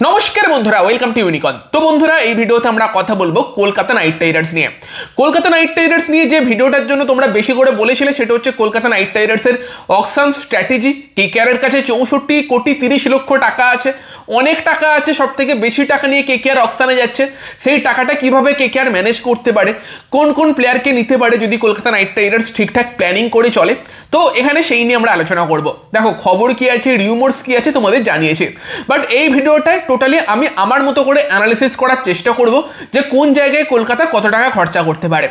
নমস্কার বন্ধুরা, welcome to unicorn. তো বন্ধুরা, এই ভিডিওতে আমরা কথা বলবো কলকাতা নাইট রাইডার্স নিয়ে। কলকাতা নাইট রাইডার্স নিয়ে যে ভিডিওটার জন্য তোমরা বেশি করে বলেছিলে সেটা হচ্ছে কলকাতা নাইট রাইডার্সের অকশন স্ট্র্যাটেজি। কেকেআরের কাছে 64 কোটি 30 লক্ষ টাকা আছে, অনেক টাকা আছে। সব থেকে বেশি টাকা নিয়ে কেকেআর অকশনে যাচ্ছে। সেই টাকাটা কিভাবে কেকেআর ম্যানেজ করতে পারে, কোন কোন প্লেয়ারকে নিতে পারে যদি কলকাতা নাইট রাইডার্স ঠিকঠাক প্ল্যানিং করে চলে, তো এখানে সেই নিয়ে আমরা আলোচনা করব। দেখো, খবর কি আছে, রিউমার্স কি আছে তোমাদের জানিয়েছে, বাট এই ভিডিওটায় টোটালি আমি আমার মতো করে অ্যানালিসিস করার চেষ্টা করব যে কোন জায়গায় কলকাতা কত টাকা খরচা করতে পারে।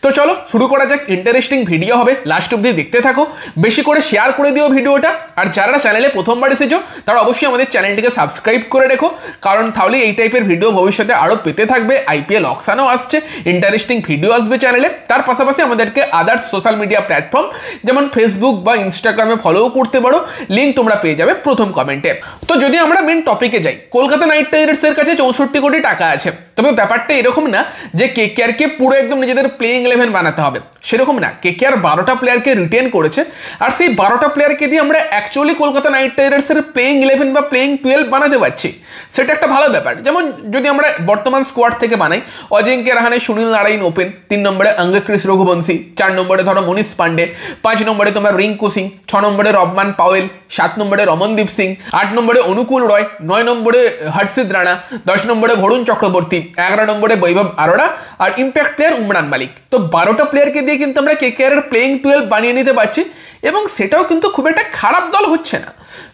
তো চলো শুরু করা যাক। ইন্টারেস্টিং ভিডিও হবে, লাস্ট অব্দি দেখতে থাকো। বেশি করে শেয়ার করে দিও ভিডিওটা। আর যারা চ্যানেলে প্রথমবার এসেছো তারা অবশ্যই আমাদের চ্যানেলটিকে সাবস্ক্রাইব করে রেখো, কারণ তাহলে এই টাইপের ভিডিও ভবিষ্যতে আরও পেতে থাকবে। আইপিএল অকশনও আসছে, ইন্টারেস্টিং ভিডিও আসবে চ্যানেলে। তার পাশাপাশি আমাদেরকে আদার্স সোশ্যাল মিডিয়া প্ল্যাটফর্ম যেমন ফেসবুক বা ইনস্টাগ্রামে ফলোও করতে পারো, লিঙ্ক তোমরা পেয়ে যাবে প্রথম কমেন্টে। তো যদি আমরা মেন টপিকে যাই, কলকাতা নাইট রাইডার্সের কাছে 64 কোটি টাকা আছে। তবে ব্যাপারটা এরকম না যে কেকেআরকে পুরো একদম নিজেদের প্লেইং 11 বানাতে হবে, সেরকম না। কেকেআর 12টা প্লেয়ারকে রিটেন করেছে, আর সেই 12টা প্লেয়ারকে দিয়ে আমরা অ্যাকচুয়ালি কলকাতা নাইট রাইডার্সের প্লেইং 11 বা প্লেইং 12 বানাতে পারছি। সেটা একটা ভালো ব্যাপার। যেমন যদি আমরা বর্তমান স্কোয়াড থেকে বানাই, অজিঙ্ক্য রাহানে, সুনীল নারায়ণ ওপেন, 3 নম্বরে অঙ্গক্রিস রঘুবংশী, 4 নম্বরে ধরো মনীষ পান্ডে, 5 নম্বরে তোমার রিঙ্কু সিং, 6 নম্বরে রবমান পাওয়েল, 7 নম্বরে রমনদীপ সিং, 8 নম্বরে অনুকূল রয়, 9 নম্বরে হর্ষিত রানা, 10 নম্বরে বরুণ চক্রবর্তী, 11 নম্বরে বৈভব আরোরা, আর ইম্প্যাক্ট প্লেয়ার উমরান মালিক। তো 12টা প্লেয়ারকে দিয়ে কিন্তু আমরা কেকেআরের প্লেইং 12 বানিয়ে নিতে পারছি, এবং সেটাও কিন্তু খুব একটা খারাপ দল হচ্ছে না।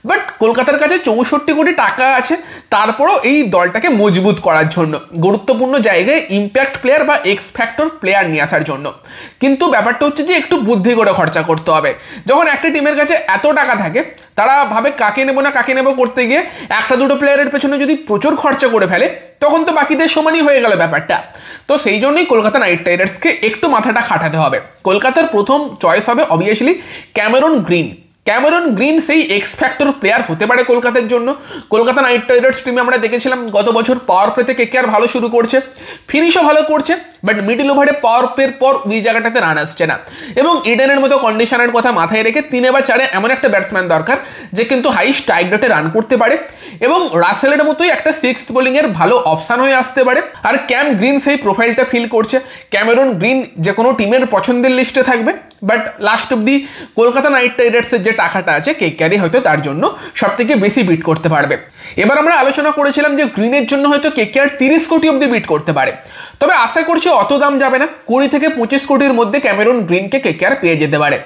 বাট কলকাতার কাছে 64 কোটি টাকা আছে, তারপরও এই দলটাকে মজবুত করার জন্য গুরুত্বপূর্ণ জায়গায় ইম্প্যাক্ট প্লেয়ার বা এক্স ফ্যাক্টর প্লেয়ার নিয়ে আসার জন্য। কিন্তু ব্যাপারটা হচ্ছে যে একটু বুদ্ধি করে খরচা করতে হবে। যখন একটা টিমের কাছে এত টাকা থাকে, তারা ভাবে কাকে নেবো না কাকে নেবো করতে গিয়ে একটা দুটো প্লেয়ারের পেছনে যদি প্রচুর খরচা করে ফেলে, তখন তো বাকিদের সমানই হয়ে গেল ব্যাপারটা। তো সেই জন্যই কলকাতা নাইট রাইডার্সকে একটু মাথাটা খাটাতে হবে। কলকাতার প্রথম চয়েস হবে obviously Cameron green. Cameron green সেই এক্স ফ্যাক্টর প্লেয়ার হতে পারে কলকাতার জন্য। কলকাতা নাইট রাইডার্স টিমে আমরা দেখেছিলাম গত বছর পাওয়ার প্লেতে কেকেআর ভালো শুরু করছে, ফিনিশও ভালো করছে, বাট মিডল ওভারে পাওয়ার প্লের পর ওই জায়গাটাতে রান আসছে না। এবং ইডেনের মতো কন্ডিশনের কথা মাথায় রেখে 3 বা 4 এমন একটা ব্যাটসম্যান দরকার যে কিন্তু হাই স্ট্রাইক রেটে রান করতে পারে, এবং রাসেলের মতোই একটা 6th বোলিংয়ের ভালো অপশান হয়ে আসতে পারে। আর ক্যাম গ্রিন সেই প্রোফাইলটা ফিল করছে। ক্যামেরন গ্রিন যে কোনো টিমের পছন্দের লিস্টে থাকবে, বাট লাস্ট অব্দি কলকাতা নাইট রাইডার্সের যে টাকাটা আছে কেকেআরই হয়তো তার জন্য সব থেকে বেশি বিট করতে পারবে। এবার আমরা আলোচনা করেছিলাম যে গ্রিনের জন্য হয়তো কেকেআর 30 কোটি অব্দি বিট করতে পারে। তবে আশা করছি অত দাম যাবে না, 20 থেকে 25 কোটির মধ্যে ক্যামেরন গ্রিনকে কেকেআর পেয়ে যেতে পারে।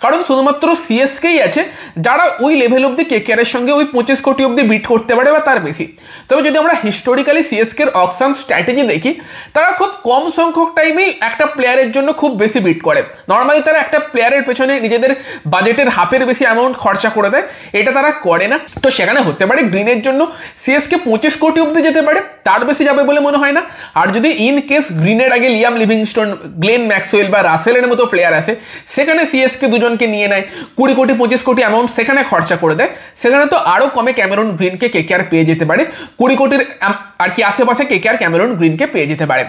কারণ শুধুমাত্র সিএসকেই আছে যারা ওই লেভেল অব্দি কেকেআরের সঙ্গে ওই 25 কোটি অব্দি বিট করতে পারে বা তার বেশি। তবে যদি আমরা হিস্টোরিক্যালি সিএসকের অকশন স্ট্র্যাটেজি দেখি, তারা খুব কম সংখ্যক টাইমেই একটা প্লেয়ারের জন্য খুব বেশি বিট করে। নর্মালি তারা একটা প্লেয়ারের পেছনে নিজেদের বাজেটের হাফের বেশি অ্যামাউন্ট খরচা করে দেয়, এটা তারা করে না। তো সেখানে হতে পারে গ্রিনের জন্য সিএসকে 25 কোটি অব্দি যেতে পারে, তার বেশি যাবে বলে মনে হয় না। আর যদি ইন কেস গ্রিনের আগে লিয়াম লিভিংস্টোন, গ্লেন ম্যাক্সওয়েল বা রাসেলের মতো প্লেয়ার আসে, সেখানে সিএসকে দুজনকে নিয়ে নেয়, 20 কোটি 25 কোটি অ্যামাউন্ট সেখানে খরচা করে দেয়, সেখানে তো আরও কমে ক্যামেরন গ্রিনকে কেকেআর পেয়ে যেতে পারে। 20 কোটির আর কি আশেপাশে কেকেআর ক্যামেরন গ্রিনকে পেয়ে যেতে পারে।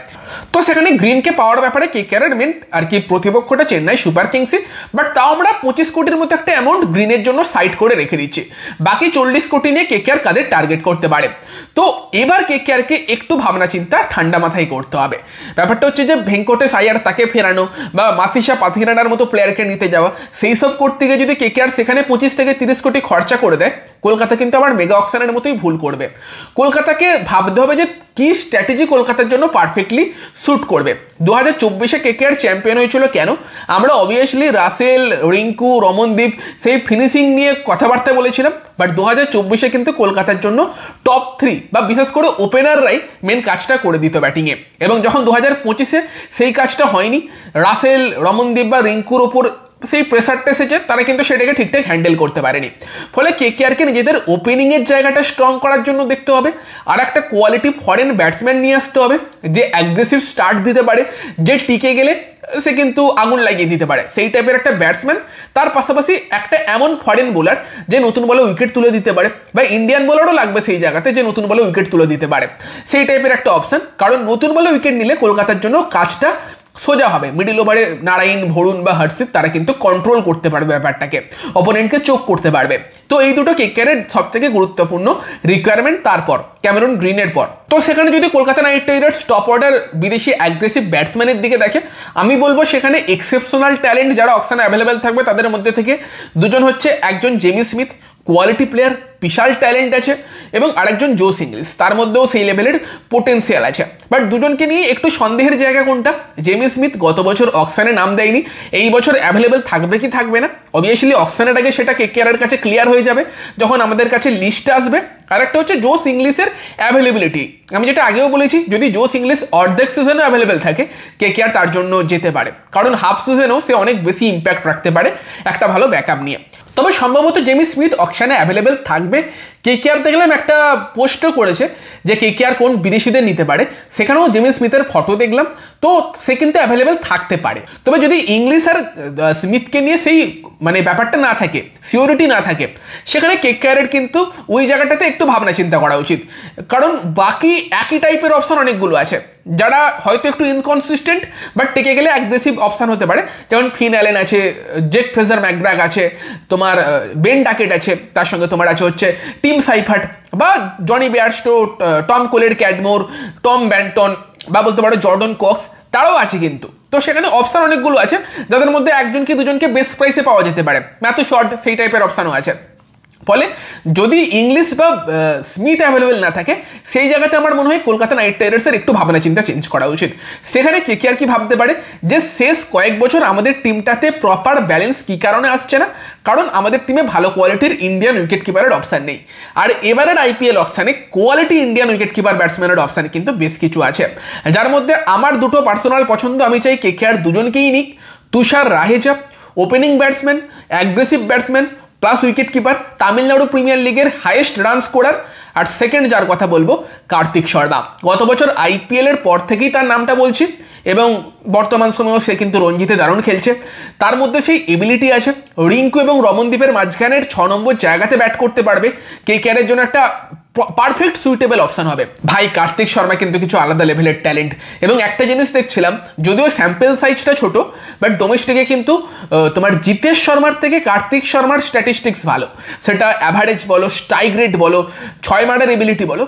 তো সেখানে গ্রিনকে পাওয়ার ব্যাপারে কেকেআরের মেন আর কি প্রতিপক্ষটা চেন্নাই সুপার কিংসই, বাট তাও আমরা 25 কোটির মতো একটা অ্যামাউন্ট গ্রিনের জন্য সাইড করে রেখে দিচ্ছি। বাকি 40 কোটি নিয়ে কেকেআর কাদের টার্গেট করতে পারে। তো এবার কেকেআরকে একটু ভাবনা চিন্তা ঠান্ডা মাথায় করতে হবে। ব্যাপারটা হচ্ছে যে ভেঙ্কটেশ আয়ার তাকে ফেরানো বা মাথিসা পাথিরানার মতো প্লেয়ারকে নিতে যাওয়া, সেই সব করতে গিয়ে যদি কেকেআর সেখানে 25 থেকে 30 কোটি খরচা করে দেয়, কলকাতা কিন্তু আবার মেগা অকশনের মতোই ভুল করবে। কলকাতাকে ভাবতে হবে যে কি স্ট্র্যাটেজি কলকাতার জন্য পারফেক্টলি স্যুট করবে। 2024-এ কেকেআর চ্যাম্পিয়ন হয়েছিল কেন? আমরা অবভিয়াসলি রাসেল, রিঙ্কু, রমনদীপ সেই ফিনিশিং নিয়ে কথাবার্তা বলেছিলাম, বাট 2024-এ কিন্তু কলকাতার জন্য টপ 3 বা বিশেষ করে ওপেনাররাই মেন কাজটা করে দিত ব্যাটিংয়ে। এবং যখন 2025-এ সেই কাজটা হয়নি, রাসেল, রমনদীপ বা রিঙ্কুর ওপর সেই প্রেসারটা এসেছে, তারা কিন্তু সেটাকে ঠিকঠাক হ্যান্ডেল করতে পারেনি। ফলে কেকেআরকে নিজেদের ওপেনিংয়ের জায়গাটা স্ট্রং করার জন্য দেখতে হবে, আর একটা কোয়ালিটি ফরেন ব্যাটসম্যান নিয়ে আসতে হবে যে অ্যাগ্রেসিভ স্টার্ট দিতে পারে, যে টিকে গেলে সে কিন্তু আগুন লাগিয়ে দিতে পারে, সেই টাইপের একটা ব্যাটসম্যান। তার পাশাপাশি একটা এমন ফরেন বোলার যে নতুন বলে উইকেট তুলে দিতে পারে, বা ইন্ডিয়ান বোলারও লাগবে সেই জায়গাতে যে নতুন বলে উইকেট তুলে দিতে পারে, সেই টাইপের একটা অপশন। কারণ নতুন বলে উইকেট নিলে কলকাতার জন্য কাজটা সোজা হবে। মিডল ওভারে নারায়ণ, বরুণ বা হর্ষিত তারা কিন্তু কন্ট্রোল করতে পারবে ব্যাপারটাকে, অপোনেন্টকে চোখ করতে পারবে। তো তো এই দুটো কেকেআরের সব থেকে গুরুত্বপূর্ণ রিকোয়ারমেন্ট, তারপর ক্যামেরন গ্রিনের পর। তো সেখানে যদি Kolkata night Riders top order বিদেশি অ্যাগ্রেসিভ ব্যাটসম্যানের দিকে দেখে, আমি বলবো সেখানে এক্সেপশনাল ট্যালেন্ট যারা অকশনে অ্যাভেলেবেল থাকবে তাদের মধ্যে থেকে দুজন হচ্ছে একজন জেমি স্মিথ, কোয়ালিটি প্লেয়ার, বিশাল ট্যালেন্ট আছে, এবং আরেকজন জোস ইংলিশ, তার মধ্যেও সেই লেভেলের পোটেন্সিয়াল আছে। বাট দুজনকে নিয়ে একটু সন্দেহের জায়গা কোনটা, জেমি স্মিথ গত বছর অকশনে নাম দেয়নি, এই বছর অ্যাভেলেবেল থাকবে কি থাকবে না, অবভিয়াসলি অকশনের আগে সেটা কেকেআরের কাছে ক্লিয়ার হয়ে যাবে যখন আমাদের কাছে লিস্ট আসবে। আর একটা হচ্ছে জোস ইংলিশের অ্যাভেলেবিলিটি, আমি যেটা আগেও বলেছি, যদি জোস ইংলিশ অর্ধেক সিজনে অ্যাভেলেবেল থাকে কেকেআর তার জন্য যেতে পারে, কারণ হাফ সিজনেও সে অনেক বেশি ইম্প্যাক্ট রাখতে পারে একটা ভালো ব্যাকআপ নিয়ে। তবে সম্ভবত জেমি স্মিথ অকশনে অ্যাভেলেবেল থাকবে। কেকেআর দেখলাম একটা পোস্টও করেছে যে কেকেআর কোন বিদেশিদের নিতে পারে, সেখানেও জেমি স্মিথের ফটো দেখলাম, তো সে কিন্তু অ্যাভেলেবেল থাকতে পারে। তবে যদি ইংলিশ আর স্মিথকে নিয়ে সেই মানে ব্যাপারটা না থাকে, সিওরিটি না থাকে, সেখানে কেকেআরের কিন্তু ওই জায়গাটাতে একটু ভাবনা চিন্তা করা উচিত, কারণ বাকি একই টাইপের অপশন অনেকগুলো আছে যারা হয়তো একটু ইনকনসিস্টেন্ট বাট টেকে গেলে অ্যাগ্রেসিভ অপশান হতে পারে, যেমন ফিন অ্যালেন আছে, জেক ফ্রেজার ম্যাকগ্রাগ আছে, তোমার বেন ডাকেট আছে, তার সঙ্গে তোমার আছে হচ্ছে টিম সাইফার্ট বা জনি বেয়ারস্টো, টম কোলের ক্যাডমোর, টম ব্যান্টন বা বলতে পারো জর্ডন কক্স, তারাও আছে কিন্তু। তো সেখানে অপশান অনেকগুলো আছে যাদের মধ্যে একজনকে দুজনকে বেস্ট প্রাইসে পাওয়া যেতে পারে, ম্যাথু শর্ট সেই টাইপের অপশানও আছে। ফলে যদি ইংলিশ বা স্মিথ অ্যাভেলেবেল না থাকে, সেই জায়গাতে আমার মনে হয় কলকাতা নাইট রাইডার্সের একটু ভাবনা চিন্তা চেঞ্জ করা উচিত। সেখানে কেকেআর কি ভাবতে পারে যে শেষ কয়েক বছর আমাদের টিমটাতে প্রপার ব্যালেন্স কী কারণে আসছে না, কারণ আমাদের টিমে ভালো কোয়ালিটির ইন্ডিয়ান উইকেট কিপারের অপশান নেই। আর এবারের আইপিএল অপশানে কোয়ালিটি ইন্ডিয়ান উইকেট কিপার ব্যাটসম্যানের অপশান কিন্তু বেশ কিছু আছে, যার মধ্যে আমার দুটো পার্সোনাল পছন্দ, আমি চাই কেকেআর দুজনকেই নিক। Tushar Raheja, opening batsman, aggressive batsman plus wicket keeper, Tamil Nadu premier লিগের হাইয়েস্ট রান স্কোরার। আর সেকেন্ড যার কথা বলবো কার্তিক শর্মা, গত বছর আইপিএলের পর থেকেই তার নামটা বলছি এবং বর্তমান সময়েও সে কিন্তু রঞ্জিতে দারুণ খেলছে, তার মধ্যে সেই এবিলিটি আছে। রিঙ্কু এবং রমনদীপের মাঝখানের 6 নম্বর জায়গাতে ব্যাট করতে পারবে, কেকেআরের জন্য একটা পারফেক্ট সুইটেবল অপশন হবে। ভাই কার্তিক শর্মা কিন্তু কিছু আলাদা লেভেলের ট্যালেন্ট, এবং একটা জিনিস দেখছিলাম, যদিও স্যাম্পেল সাইজটা ছোট, বাট ডোমেস্টিকে কিন্তু তোমার জিতেশ শর্মার থেকে কার্তিক শর্মার স্ট্যাটিস্টিক্স ভালো, সেটা অ্যাভারেজ বলো, স্ট্রাইক রেট বলো, 6 মারার এবিলিটি বলো,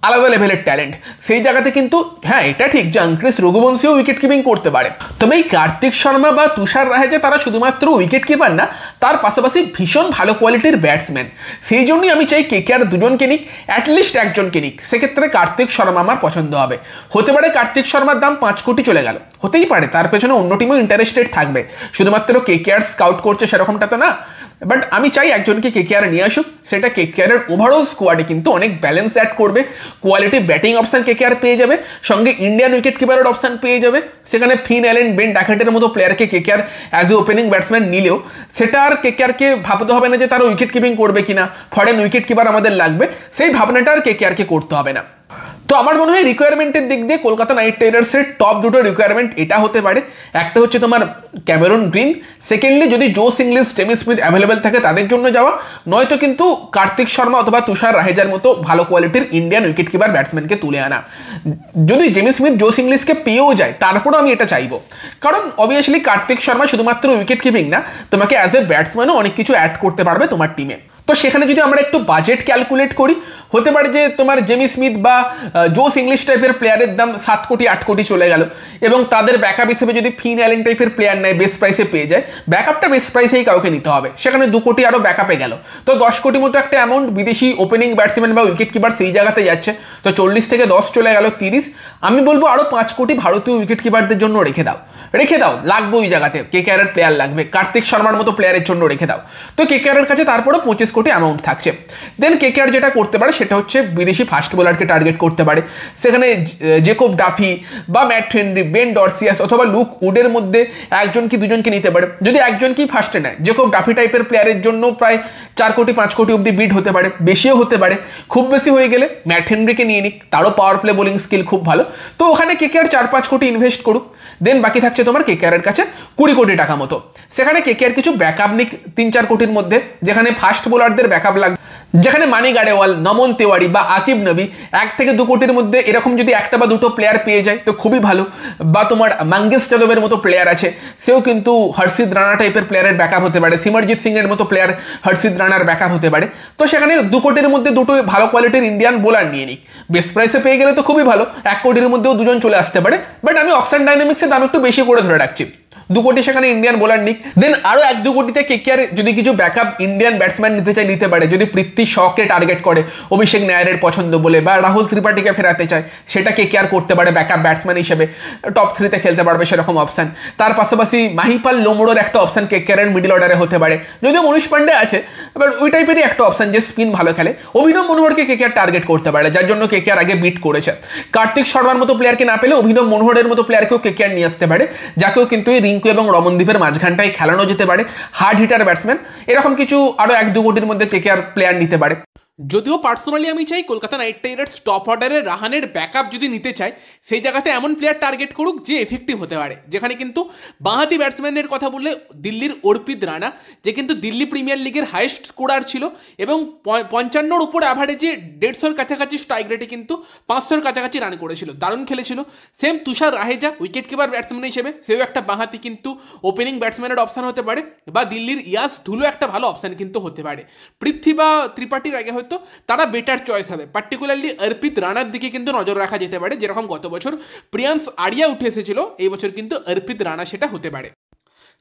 আলাদা লেভেলের ট্যালেন্ট। সেই জায়গাতে কিন্তু হ্যাঁ এটা ঠিক যে আঙ্ক্রিস রঘুবংশীও উইকেট কিপিং করতে পারে, তবে এই কার্তিক শর্মা বা তুষার রাহেজা তারা শুধুমাত্র উইকেট কিপার না, তার পাশাপাশি ভীষণ ভালো কোয়ালিটির ব্যাটসম্যান। সেই জন্যই আমি চাই কেকেআর দুজনকে নিক, অ্যাটলিস্ট একজনকে নিক। সেক্ষেত্রে কার্তিক শর্মা আমার পছন্দ হবে। হতে পারে কার্তিক শর্মার দাম 5 কোটি চলে গেল, হতেই পারে তার পেছনে অন্য টিমও ইন্টারেস্টেড থাকবে, শুধুমাত্র কেকেআর স্কাউট করছে সেরকমটা তো না। বাট আমি চাই একজনকে কেকেআর নিয়ে আসুক, সেটা কেকেআরের ওভারঅল স্কোয়াডে কিন্তু অনেক ব্যালেন্স অ্যাড করবে। কোয়ালিটি ব্যাটিং অপশান কেকেআর পেয়ে যাবে, সঙ্গে ইন্ডিয়ান উইকেট কিপারের অপশান পেয়ে যাবে। সেখানে ফিন অ্যালেন, বেন ডাকেটের মতো প্লেয়ারকে KKR as a opening batsman নিলেও সেটা আর কেকেআরকে ভাবতে হবে না যে তারা উইকেট কিপিং করবে কিনা, ফরেন উইকেট কিপার আমাদের লাগবে, সেই ভাবনাটা আর কেকেআরকে করতে হবে না। তো আমার মনে হয় রিকোয়ারমেন্টের দিক দিয়ে কলকাতা নাইট রাইডার্সের টপ দুটো রিকোয়ারমেন্ট এটা হতে পারে। একটা হচ্ছে তোমার ক্যামেরন গ্রিন, সেকেন্ডলি যদি জোস ইংলিশ, জেমি স্মিথ অ্যাভেলেবেল থাকে তাদের জন্য যাওয়া, নয়তো কিন্তু কার্তিক শর্মা অথবা তুষার রাহেজার মতো ভালো কোয়ালিটির ইন্ডিয়ান উইকেট কিপার ব্যাটসম্যানকে তুলে আনা। যদি জেমি স্মিথ, জোস ইংলিশকে পেয়েও যায় তারপরেও আমি এটা চাইবো, কারণ অবভিয়াসলি কার্তিক শর্মা শুধুমাত্র উইকেট কিপিং না, তোমাকে অ্যাজ এ ব্যাটসম্যানও অনেক কিছু অ্যাড করতে পারবে তোমার টিমে। তো সেখানে যদি আমরা একটু বাজেট ক্যালকুলেট করি, হতে পারে যে তোমার জেমি স্মিথ বা জোস ইংলিশ টাইপের প্লেয়ারের দাম 7 কোটি 8 কোটি চলে গেল, এবং তাদের ব্যাকআপ হিসেবে যদি ফিন অ্যালেন টাইপের প্লেয়ার নেয় বেস্ট প্রাইসে পেয়ে যায়, ব্যাকআপটা বেস্ট প্রাইসেই কাউকে নিতে হবে, সেখানে 2 কোটি আরও ব্যাকআপে গেল, তো 10 কোটি মতো একটা অ্যামাউন্ট বিদেশি ওপেনিং ব্যাটসম্যান বা উইকেট কিপার সেই জায়গাতে যাচ্ছে, তো 40 থেকে 10 চলে গেল 30। আমি বলবো আরও 5 কোটি ভারতীয় উইকেট কিপারদের জন্য রেখে দাও, লাগবে ওই জায়গাতে, কেকেআরের প্লেয়ার লাগবে, কার্তিক শর্মার মতো প্লেয়ারের জন্য রেখে দাও। তো কেকেআরের কাছে তারপরেও 25 কোটি অ্যামাউন্ট থাকছে। দেন কেকেআর যেটা করতে পারে সেটা হচ্ছে বিদেশি ফাস্ট বোলারকে টার্গেট করতে পারে, সেখানে জেকব ডাফি বা ম্যাট হেনরি, বেন ডরসিয়াস অথবা লুক উডের মধ্যে একজন কি দুজনকে নিতে পারে। যদি একজনকেই ফার্স্টে নেয়, জেকব ডাফি টাইপের প্লেয়ারের জন্য প্রায় 4 কোটি 5 কোটি অব্দি বিড হতে পারে, বেশিও হতে পারে। খুব বেশি হয়ে গেলে ম্যাট হেনরিকে নিয়ে নিক, তারও পাওয়ার প্লে বোলিং স্কিল খুব ভালো, তো ওখানে কেকেআর 4-5 কোটি ইনভেস্ট করুক। দেন বাকি থাকছে তোমার কেকেআরের কাছে 20 কোটি টাকা মতো, সেখানে কেকেআর কিছু ব্যাকআপ নিক 3-4 কোটির মধ্যে, যেখানে ফাস্ট বোলারদের ব্যাকআপ লাগবে, যেখানে মানি গাড়েওয়াল, নমন তেওয়ারি বা আকিব নবী 1 থেকে 2 কোটির মধ্যে এরকম যদি একটা বা দুটো প্লেয়ার পেয়ে যায় তো খুবই ভালো। বা তোমার মঙ্গেশ যাদবের মতো প্লেয়ার আছে, সেও কিন্তু হর্ষিত রানা টাইপের প্লেয়ারের ব্যাকআপ হতে পারে, সিমরজিৎ সিং এর মতো প্লেয়ার হর্ষিত রানার ব্যাকআপ হতে পারে। তো সেখানে 2 কোটির মধ্যে দুটো ভালো কোয়ালিটির ইন্ডিয়ান বোলার নিয়ে নিক, বেস্ট প্রাইসে পেয়ে গেলে তো খুবই ভালো, 1 কোটির মধ্যেও দুজন চলে আসতে পারে। বাট আমি অকশন ডাইনামিক্সের দাম একটু বেশি করে ধরে রাখছি, 2 কোটি সেখানে ইন্ডিয়ান বোলার নিক। দেন আরো 1-2 কোটিতে কেকেআর যদি কিছু ব্যাকআপ ইন্ডিয়ান ব্যাটসম্যান নিতে চায় নিতে পারে, যদি পৃথ্বী শকে টার্গেট করে অভিষেক নায়ারের পছন্দ বলে, বা রাহুল ত্রিপাঠীকে ফেরাতে চায় সেটা কেকেআর করতে পারে ব্যাকআপ ব্যাটসম্যান হিসেবে, টপ 3-তে খেলতে পারবে সেরকম অপশন। তার পাশাপাশি মাহিপাল লোমড়োর একটা অপশন কেকেআরের মিডল অর্ডারে হতে পারে, যদিও মনীষ পান্ডে আছে, বাট ওই টাইপেরই একটা অপশন যে স্পিন ভালো খেলে। অভিনব মনোহরকে কেকেআর টার্গেট করতে পারে, যার জন্য কেকেআর আগে বিট করেছে। কার্তিক শর্মার মতো প্লেয়ারকে না পেলে অভিনব মনোহরের মতো প্লেয়ারকেও কেকেআর নিয়ে আসতে পারে, যাকেও কিন্তু এই রিঙ্কু এবং রমনদীপের মাঝখানটায় খেলানো যেতে পারে, হার্ড হিটার ব্যাটসম্যান। এরকম কিছু আরো 1-2 কোটির মধ্যে কেকেআর প্লেয়ার নিতে পারে। যদিও পার্সোনালি আমি চাই কলকাতা নাইট রাইডার্স টপ অর্ডারে রাহানের ব্যাকআপ যদি নিতে চায় সেই জায়গাতে এমন প্লেয়ার টার্গেট করুক যে এফেক্টিভ হতে পারে। যেখানে কিন্তু বাঁহাতি ব্যাটসম্যানের কথা বললে দিল্লির অর্পিত রানা, যে কিন্তু দিল্লি প্রিমিয়ার লিগের হাইয়েস্ট স্কোরার ছিল এবং 55-র উপর অ্যাভারেজে 150-র কাছাকাছি স্ট্রাইক রেটে কিন্তু 500-র কাছাকাছি রান করেছিল, দারুণ খেলেছিল। সেম তুষার রাহেজা উইকেট কিপার ব্যাটসম্যান হিসেবে সেও একটা বাঁহাতি কিন্তু ওপেনিং ব্যাটসম্যানের অপশান হতে পারে, বা দিল্লির ইয়াস ধুলো একটা ভালো অপশান কিন্তু হতে পারে। পৃথ্বী বা ত্রিপাঠীর আগে হয়তো তারা বেটার চয়েস হবে। পার্টিকুলারলি অর্পিত রানার দিকে কিন্তু নজর রাখা যেতে পারে, যেরকম গত বছর প্রিয়ান্স আরিয়া উঠে এসেছিল, এই বছর কিন্তু অর্পিত রানা সেটা হতে পারে।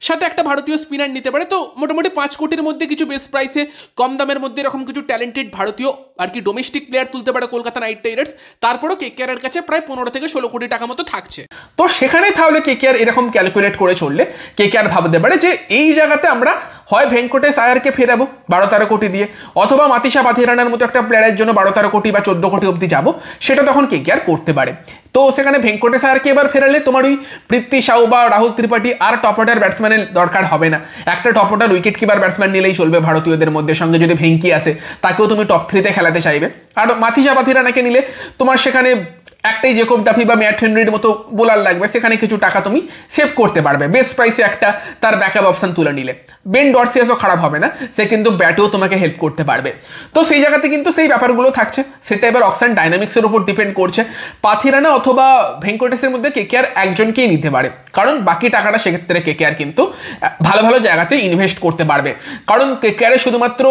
সাথে একটা ভারতীয় স্পিনার নিতে পারে। তো মোটামুটি 5 কোটির মধ্যে কিছু বেস্ট প্রাইসে কম দামের মধ্যে এরকম কিছু ট্যালেন্টেড ভারতীয় আর কি ডোমেস্টিক প্লেয়ার তুলতে পারে কলকাতা নাইট রাইডার্স। তারপরেও কেকেআরের কাছে প্রায় 15 থেকে 16 কোটি টাকা মতো থাকছে। তো সেখানে তাহলে কেকেআর এরকম ক্যালকুলেট করে চললে কেকেআর ভাবতে পারে যে এই জায়গাতে আমরা হয় ভেঙ্কটেশ আয়ারকে ফেরাবো 12-13 কোটি দিয়ে, অথবা মাতিসা পাথিরানার মতো একটা প্লেয়ারের জন্য 12-13 কোটি বা 14 কোটি অবধি যাবো, সেটা তখন কেকেআর করতে পারে। তো সেখানে ভেঙ্কটেশ আয়ারকে এবার ফেরালে তোমার ওই পৃথ্বী শাও বা রাহুল ত্রিপাঠী আর টপ অর্ডার ব্যাটসম্যানের দরকার হবে না, একটা top order wicket keeper batsman নিলেই চলবে ভারতীয়দের মধ্যে। সঙ্গে যদি ভেঙ্কি আসে তাকেও তুমি টপ 3-তে খেলাতে চাইবে। আর মাতিসা পাথিরানাকে নিলে তোমার সেখানে একটাই জেকব ডাফি বা ম্যাট হেনরির মতো বোলার লাগবে, সেখানে কিছু টাকা তুমি সেভ করতে পারবে বেস্ট প্রাইসে একটা তার ব্যাকআপ অপশন তুলে নিলে। বেন ডরসিয়াসও খারাপ হবে না, সে কিন্তু ব্যাটেও তোমাকে হেল্প করতে পারবে। তো সেই জায়গাতে কিন্তু সেই ব্যাপারগুলো থাকছে, সেটা এবার অকশন ডাইনামিক্সের উপর ডিপেন্ড করছে। পাথিরানা অথবা ভেঙ্কটেশের মধ্যে কেকেআর একজনকেই নিতে পারে, কারণ বাকি টাকাটা সেক্ষেত্রে কেকেআর কিন্তু ভালো ভালো জায়গাতে ইনভেস্ট করতে পারবে। কারণ কেকেআরের শুধুমাত্র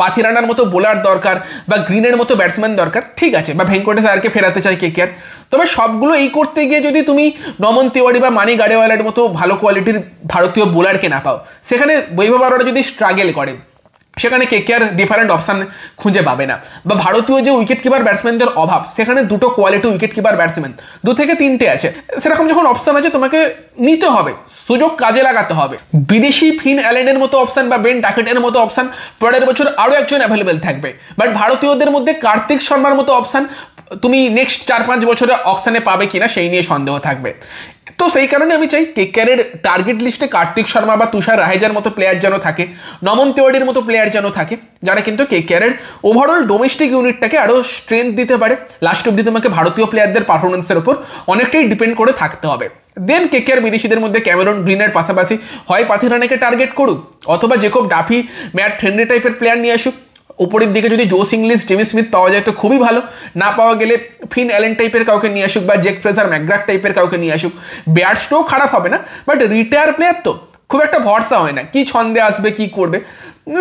পাথিরানার মতো বোলার দরকার বা গ্রিনের মতো ব্যাটসম্যান দরকার, ঠিক আছে, বা ভেঙ্কটেশ আয়ারকে ফেরাতে চায় কেকেআর, তবে সবগুলো এই করতে গিয়ে যদি তুমি নমন তেওয়ারি বা মানি গাড়েওয়ালার মতো ভালো কোয়ালিটির ভারতীয় বোলারকে না পাও, সেখানে বৈভব আরোরা যদি স্ট্রাগল করে, সেখানে কেকেআর ডিফারেন্ট অপশান খুঁজে পাবে না। বা ভারতীয় যে উইকেট কিপার ব্যাটসম্যানদের অভাব, সেখানে দুটো কোয়ালিটি উইকেট কিপার ব্যাটসম্যান 2 থেকে 3টে আছে, সেরকম যখন অপশান আছে তোমাকে নিতে হবে, সুযোগ কাজে লাগাতে হবে। বিদেশি ফিন অ্যালেনের মতো অপশান বা বেন ডাকেটের মতো অপশান পরের বছর আরও একজন অ্যাভেলেবেল থাকবে, বাট ভারতীয়দের মধ্যে কার্তিক শর্মার মতো অপশান তুমি নেক্সট 4-5 বছরে অকশানে পাবে কিনা সেই নিয়ে সন্দেহ থাকবে। তো সেই কারণে আমি চাই কেকেআরের টার্গেট লিস্টে কার্তিক শর্মা বা তুষার রাহেজার মতো প্লেয়ার যেন থাকে, নমন তেওয়ারির মতো প্লেয়ার যেন থাকে, যারা কিন্তু কেকেআরের ওভারঅল ডোমেস্টিক ইউনিটটাকে আরও স্ট্রেংথ দিতে পারে। লাস্ট অব্দি তোমাকে ভারতীয় প্লেয়ারদের পারফরমেন্সের উপর অনেকটাই ডিপেন্ড করে থাকতে হবে। দেন কেকেআর বিদেশিদের মধ্যে ক্যামেরন গ্রিনের পাশাপাশি হয় পাথিরানাকে টার্গেট করুক, অথবা জেকব ডাফি ম্যাট হেনরি টাইপের প্লেয়ার নিয়ে আসুক। উপরের দিকে যদি জোস ইংলিশ জেমি স্মিথ পাওয়া যায় তো খুবই ভালো, না পাওয়া গেলে ফিন অ্যালেন টাইপের কাউকে নিয়ে আসুক বা জেক ফ্রেজার ম্যাকগ্রাথ টাইপের কাউকে নিয়ে আসুক। ব্যাটসটাও খারাপ হবে না, বাট রিটায়ার প্লেয়ার তো খুব একটা ভরসা হয় না, কি ছন্দে আসবে কি করবে,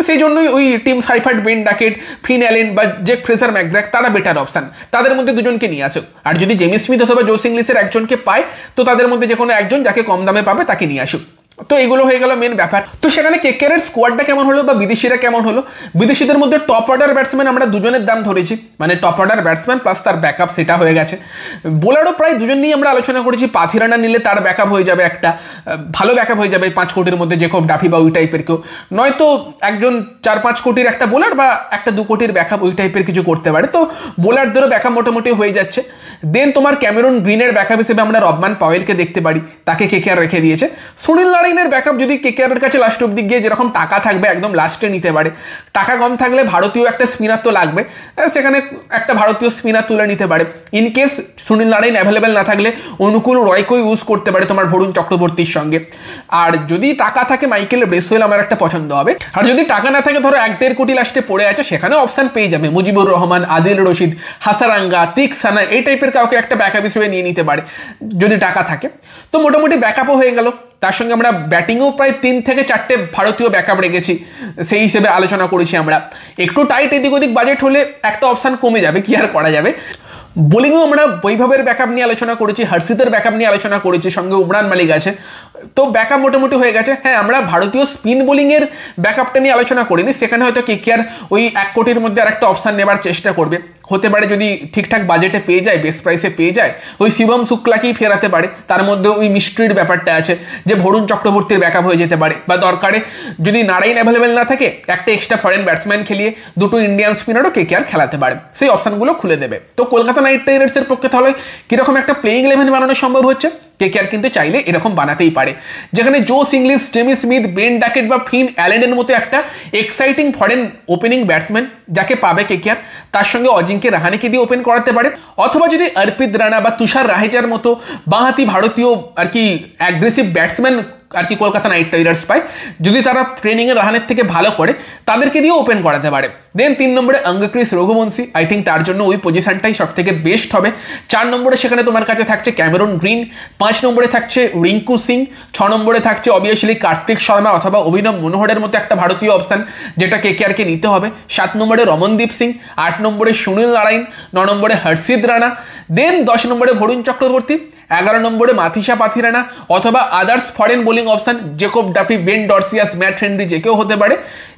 সেই জন্যই ওই Tim Seifert, Ben Duckett, Finn Allen বা জেক ফ্রেজার ম্যাকগ্রাথ তারা বেটার অপশান, তাদের মধ্যে দুজনকে নিয়ে আসুক। আর যদি জেমি স্মিথ অথবা জোস ইংলিশের একজনকে পায় তো তাদের মধ্যে যে কোনো একজন যাকে কম দামে পাবে তাকে নিয়ে আসুক। তো এগুলো হয়ে গেল মেন ব্যাপার। তো সেখানে কেকেআরের স্কোয়াডটা কেমন হলো বা বিদেশিরা কেমন হলো? বিদেশিদের মধ্যে টপ অর্ডার ব্যাটসম্যান আমরা দুজনের দাম ধরেছি, মানে টপ অর্ডার ব্যাটসম্যান প্লাস তার ব্যাকআপ সেটা হয়ে গেছে। বোলারও প্রায় দুজন নিয়ে আমরা আলোচনা করেছি। পাথিরানা নিলে তার ব্যাকআপ হয়ে যাবে, একটা ভালো ব্যাকআপ হয়ে যাবে 5 কোটির মধ্যে জেকব ডাফি বা ওই টাইপের কেউ, নয়তো একজন 4-5 কোটির একটা বোলার বা একটা 2 কোটির ব্যাকআপ ওই টাইপের কিছু করতে পারে। তো বোলারদেরও ব্যাকআপ মোটামুটি হয়ে যাচ্ছে। দেন তোমার ক্যামেরন গ্রিনের ব্যাকআপ হিসেবে আমরা রবমান পাওয়েলকে দেখতে পারি, তাকে কেকেআর রেখে দিয়েছে। সুনীল নারিন নারাইনের ব্যাকআপ যদি কেকেআরের কাছে লাস্ট অব্দি গিয়ে যেরকম টাকা থাকবে একদম লাস্টে নিতে পারে, টাকা কম থাকলে ভারতীয় একটা স্পিনার তো লাগবে, সেখানে একটা ভারতীয় স্পিনার তুলে নিতে পারে। ইনকেস সুনীল নারাইন অ্যাভেলেবেল না থাকলে অনুকূল রয়কেও ইউজ করতে পারে তোমার বরুণ চক্রবর্তীর সঙ্গে। আর যদি টাকা থাকে মাইকেল ব্রেসওয়েল আমার একটা পছন্দ হবে। আর যদি টাকা না থাকে ধরো 1-1.5 কোটি লাস্টে পড়ে আছে, সেখানে অপশন পেয়ে যাবে মুজিবুর রহমান, আদিল রশিদ, হাসারাঙ্গা, তিকসানা, এই টাইপের কাউকে একটা ব্যাকআপ হিসেবে নিয়ে নিতে পারে যদি টাকা থাকে। তো মোটামুটি ব্যাকআপও হয়ে গেল, তার সঙ্গে আমরা ব্যাটিংয়েও প্রায় 3 থেকে 4টে ভারতীয় ব্যাকআপ রেখেছি, সেই হিসেবে আলোচনা করেছি আমরা। একটু টাইট এদিক ওদিক বাজেট হলে একটা অপশান কমে যাবে, কি আর করা যাবে। বোলিংও আমরা বৈভবের ব্যাকআপ নিয়ে আলোচনা করেছি, হর্ষিতের ব্যাকআপ নিয়ে আলোচনা করেছি, সঙ্গে উমরান মালিক আছে, তো ব্যাকআপ মোটামুটি হয়ে গেছে। হ্যাঁ, আমরা ভারতীয় স্পিন বোলিংয়ের ব্যাকআপটা নিয়ে আলোচনা করিনি, সেখানে হয়তো কেকেআর ওই 1 কোটির মধ্যে আর একটা অপশান নেবার চেষ্টা করবে, হতে পারে যদি ঠিকঠাক বাজেটে পেয়ে যায়, বেস্ট প্রাইসে পেয়ে যায়, ওই শিবম শুক্লাকেই ফেরাতে পারে। তার মধ্যে ওই মিস্ট্রির ব্যাপারটা আছে যে বরুণ চক্রবর্তীর ব্যাকআপ হয়ে যেতে পারে, বা দরকারে যদি নারাইন অ্যাভেলেবেল না থাকে একটা এক্সট্রা ফরেন ব্যাটসম্যান খেলিয়ে 2টো ইন্ডিয়ান স্পিনারও কেকেআর খেলাতে পারে, সেই অপশানগুলো খুলে দেবে। তো কলকাতা নাইট রাইডার্সের পক্ষে তাহলে কীরকম একটা প্লেইং 11 বানানো সম্ভব হচ্ছে? কেকেআর কিন্তু চাইলে এরকম বানাতেই পারে, যেখানে জোস English, Jamie Smith, Ben Duckett বা ফিন অ্যালেনের মতো একটা এক্সাইটিং ফরেন ওপেনিং ব্যাটসম্যান যাকে পাবে কেকেআর, তার সঙ্গে অজিঙ্ক্য রাহানেকে দিয়ে ওপেন করাতে পারে। অথবা যদি অর্পিত রানা বা তুষার রাহেজার মতো বাঁহাতি ভারতীয় আর কি অ্যাগ্রেসিভ ব্যাটসম্যান আর কি কলকাতা নাইট রাইডার্স পায়, যদি তারা ট্রেনিংয়ে রাহানের থেকে ভালো করে, তাদেরকে দিয়ে ওপেন করাতে পারে। দেন 3 নম্বরে অঙ্গক্রিস রঘুবংশী, আই থিঙ্ক তার জন্য ওই পজিশনটাই সব থেকে বেস্ট হবে। 4 নম্বরে সেখানে তোমার কাছে থাকছে ক্যামেরন গ্রিন, 5 নম্বরে থাকছে রিঙ্কু সিং, 6 নম্বরে থাকছে অবভিয়াসলি কার্তিক শর্মা অথবা অভিনব মনোহরের মতো একটা ভারতীয় অপশান যেটা কেকেআরকে নিতে হবে। 7 নম্বরে রমনদীপ সিং, 8 নম্বরে সুনীল নারাইন, 9 নম্বরে হর্ষিত রানা, দেন 10 নম্বরে বরুণ চক্রবর্তী, 11 নম্বরে মাথিসা পাথিরানা অথবা others foreign bowling option Jacob Duffy, Ben Dwarshuis, Matt Henry যে কেউ হতে পারে।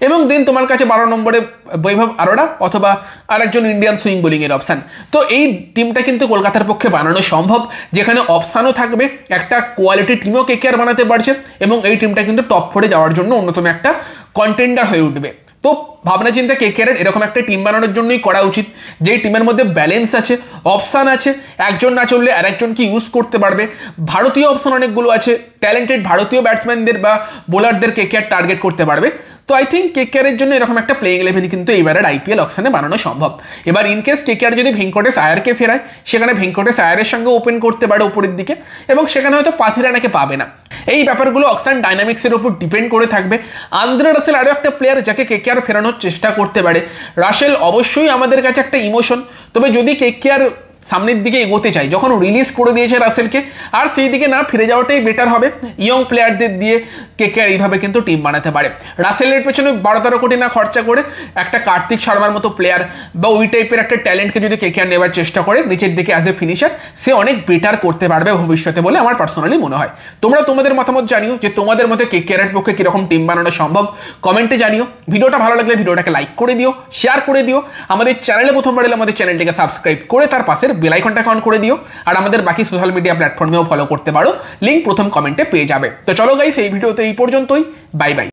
এবং দেন তোমার কাছে 12 নম্বরে বৈভব আরোরা অথবা আরেকজন ইন্ডিয়ান সুইং বোলিংয়ের অপশান। তো এই টিমটা কিন্তু কলকাতার পক্ষে বানানো সম্ভব, যেখানে অপশানও থাকবে, একটা কোয়ালিটি টিমও কেকেআর বানাতে পারছে, এবং এই টিমটা কিন্তু টপ 4-এ যাওয়ার জন্য অন্যতম একটা কন্টেন্ডার হয়ে উঠবে। তো ভাবনা চিন্তা কেকেআরের এরকম একটা টিম বানানোর জন্যই করা উচিত, যেই টিমের মধ্যে ব্যালেন্স আছে, অপশান আছে, একজন না চললে আরেকজনকে ইউজ করতে পারবে, ভারতীয় অপশান অনেকগুলো আছে, ট্যালেন্টেড ভারতীয় ব্যাটসম্যানদের বা বোলারদের কেকেআর টার্গেট করতে পারবে। তো আই থিঙ্ক কেকেআরের জন্য এরকম একটা প্লেইং 11 কিন্তু এইবারের আইপিএল অপশানে বানানো সম্ভব। এবার ইনকেস কেকেআর যদি ভেঙ্কটেশ আয়ারকে ফেরায়, সেখানে ভেঙ্কটেশ আয়ারের সঙ্গে ওপেন করতে পারে উপরের দিকে, এবং সেখানে হয়তো পাথিরানাকে পাবে না। এই ব্যাপারগুলো অকশন ডাইনামিক্সের উপর ডিপেন্ড করে থাকবে। আন্দ্রে রাসেল আরও একটা প্লেয়ার যাকে কেকেআর ফেরানোর চেষ্টা করতে পারে। রাসেল অবশ্যই আমাদের কাছে একটা ইমোশন, তবে যদি কেকেআর সামনের দিকে এগোতে চাই, যখন রিলিজ করে দিয়েছে রাসেলকে, আর সেই দিকে না ফিরে যাওয়াটাই বেটার হবে। ইয়ং প্লেয়ারদের দিয়ে কেকেআর এইভাবে কিন্তু টিম বানাতে পারে। রাসেলের পেছনে 12-13 কোটি না খরচা করে একটা কার্তিক শর্মার মতো প্লেয়ার বা ওই টাইপের একটা ট্যালেন্টকে যদি কেকেআর নেওয়ার চেষ্টা করে নিচের দিকে অ্যাজ এ ফিনিশার, সে অনেক বেটার করতে পারবে ভবিষ্যতে বলে আমার পার্সোনালি মনে হয়। তোমরা তোমাদের মতামত জানিও যে তোমাদের মতে কেকেআরের পক্ষে কীরকম টিম বানানো সম্ভব, কমেন্টে জানিও। ভিডিওটা ভালো লাগলে ভিডিওটাকে লাইক করে দিও, শেয়ার করে দিও। আমাদের চ্যানেলে প্রথমবার এলে আমাদের চ্যানেলটিকে সাবস্ক্রাইব করে তার পাশের বেল আইকনটাকে অন করে দিও। আর আমাদের বাকি সোশ্যাল মিডিয়া প্ল্যাটফর্মেও ফলো করতে পারো, লিঙ্ক প্রথম কমেন্টে পেয়ে যাবে। তো চলো গাইস, এই ভিডিওতে এই পর্যন্তই, বাই বাই।